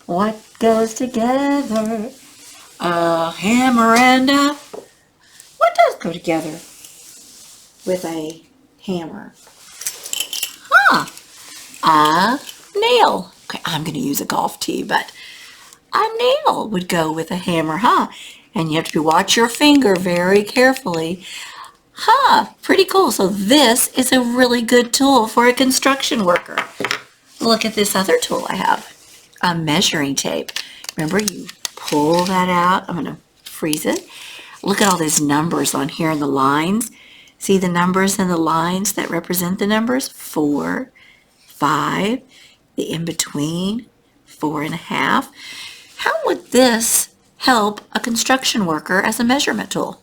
What goes together? A hammer and a... What does go together with a hammer? Huh. A nail. Okay, I'm going to use a golf tee, but a nail would go with a hammer, huh? And you have to watch your finger very carefully. Huh, pretty cool. So this is a really good tool for a construction worker. Look at this other tool I have, a measuring tape. Remember, you pull that out. I'm going to freeze it. Look at all these numbers on here in the lines. See the numbers and the lines that represent the numbers? 4, 5, the in-between, 4.5. How would this help a construction worker as a measurement tool?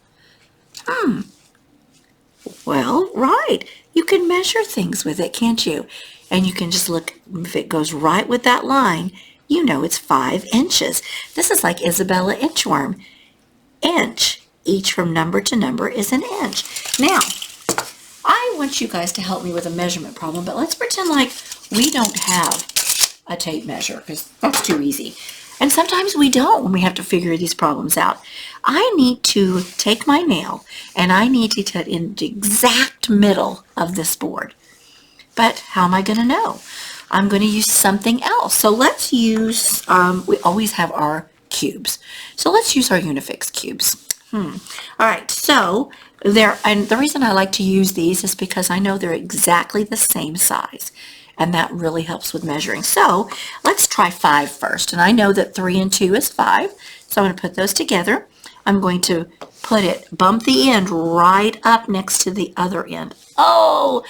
Well, right. You can measure things with it, can't you? And you can just look, if it goes right with that line, you know it's 5 inches. This is like Isabella Inchworm. Inch, each from number to number is an inch. Now, I want you guys to help me with a measurement problem, but let's pretend like we don't have a tape measure, because that's too easy. And sometimes we don't when we have to figure these problems out. I need to take my nail and I need to cut in the exact middle of this board. But how am I going to know? I'm going to use something else. So let's use, we always have our cubes. So let's use our Unifix cubes. All right, so and the reason I like to use these is because I know they're exactly the same size. And that really helps with measuring. So let's try 5 first. And I know that 3 and 2 is 5. So I'm going to put those together. I'm going to bump the end right up next to the other end. Oh,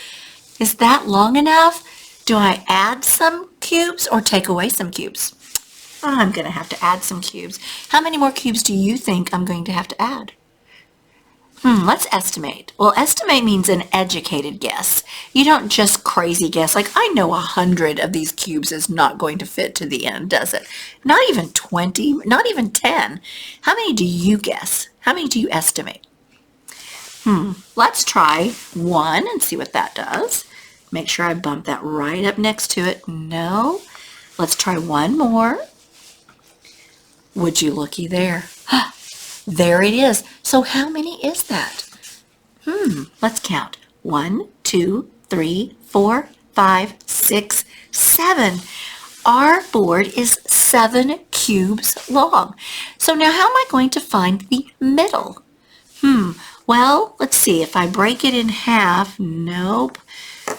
is that long enough? Do I add some cubes or take away some cubes? I'm going to have to add some cubes. How many more cubes do you think I'm going to have to add? Let's estimate. Well, estimate means an educated guess. You don't just crazy guess, like I know 100 of these cubes is not going to fit to the end, does it? Not even 20, not even 10. How many do you guess? How many do you estimate? Let's try 1 and see what that does. Make sure I bump that right up next to it. No. Let's try 1 more. Would you looky there? There it is. So how many is that? Let's count. 1, 2, 3, 4, 5, 6, 7. Our board is 7 cubes long. So now how am I going to find the middle? Well, let's see. If I break it in half, nope,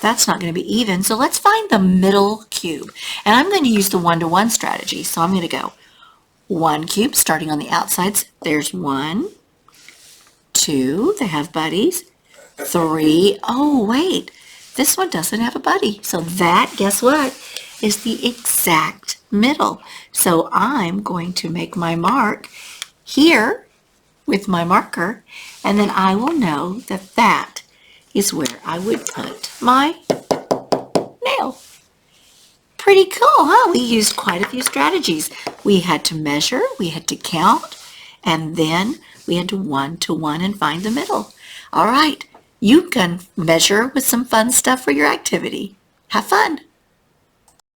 that's not going to be even. So let's find the middle cube. And I'm going to use the 1-to-1 strategy. So I'm going to go 1 cube starting on the outsides. There's 1, 2, they have buddies, 3, oh wait, this one doesn't have a buddy. So that, guess what, is the exact middle. So I'm going to make my mark here with my marker, and then I will know that that is where I would put my nail. Pretty cool, huh? We used quite a few strategies. We had to measure, we had to count, and then we had to 1-to-1 and find the middle. All right, you can measure with some fun stuff for your activity. Have fun.